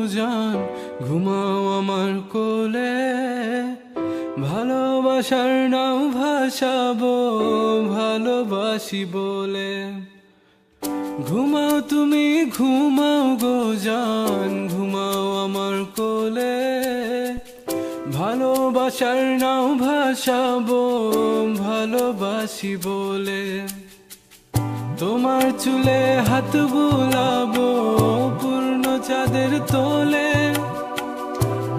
জান, ঘুমাও আমার কোলে। ভালোবাসার নাও ভাসাবো ভালোবাসি বলে। ঘুমাও তুমি ঘুমাও গো জান, ঘুমাও আমার কোলে। ভালোবাসার নাও ভাসাবো ভালোবাসি বলে। তোমার চুলে হাত বুলাবো পূর্ণ চাঁদের তোলে।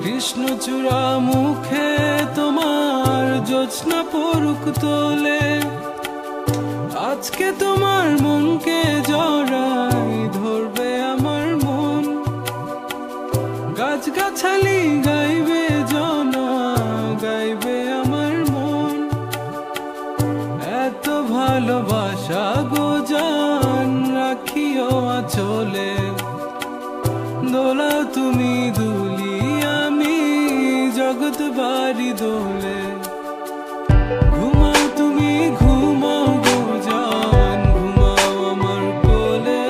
কৃষ্ণচূড়া মুখে তোমার জ্যোৎস্না পড়ুক তোলে। আজকে তোমার মনকে জড়াই ধরবে আমার মন। গাছগাছালি গাইবে জনা, গাইবে আমার মন। এত ভালোবাসা গো জান, রাখিও আঁচলে। দোলাও তুমি দুলি, আমি জগৎ বাড়ি দোলে। ঘুমাও তুমি ঘুমাও গো জান, ঘুমাও আমার কোলে।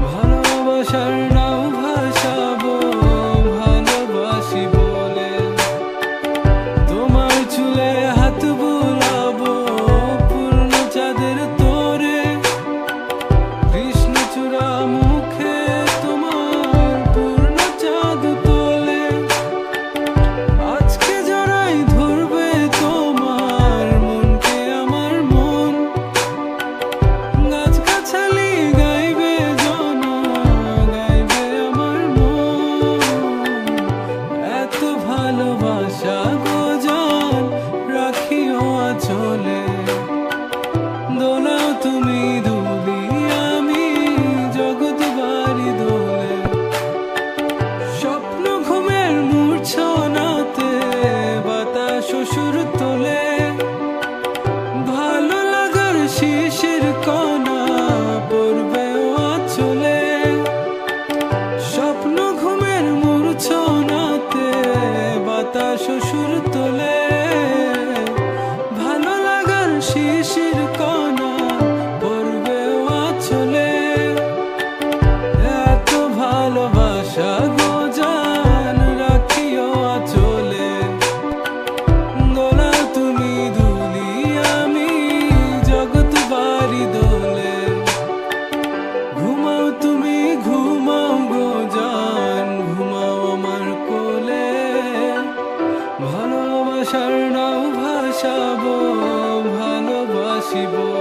ভালোবাসার নাও ভাসাবো ভালোবাসি বলে। তোমার চুলে হাত বুলাবো পূর্ণ চাঁদের তোরে। কৃষ্ণচূড়া মুখে তোমার পূর্ণ চাঁদ তোলে। আজকে জড়াই ধরবে তোমার মনকে আমার মন। গাছগাছালি গাইবে জনা, গাইবে আমার মন। এত ভালোবাসা গো জান, রাখিও আঁচলে। দোলাও তুমি দুলি, আমি জগৎ বাড়ি দোলে। স্বপ্ন ঘুমের মূর্ছনাতে বাতাস সুর তোলে। ভালো লাগার শিশির কণা পড়বে আঁচলে। স্বপ্ন ঘুমের মূর্ছনাতে বাতাস সুর তোলে। ভালো লাগার শিশির কণা পড়বে আঁচলে। এত ভালোবাসা গো জান, রাখিও আঁচলে। দোলাও তুমি দুলি, আমি জগৎ বাড়ি দোলে। ঘুমাও তুমি ঘুমাও গো জান, ঘুমাও আমার কোলে। ভালোবাসার নাও ভাসাবো ভালোবাসি বলে।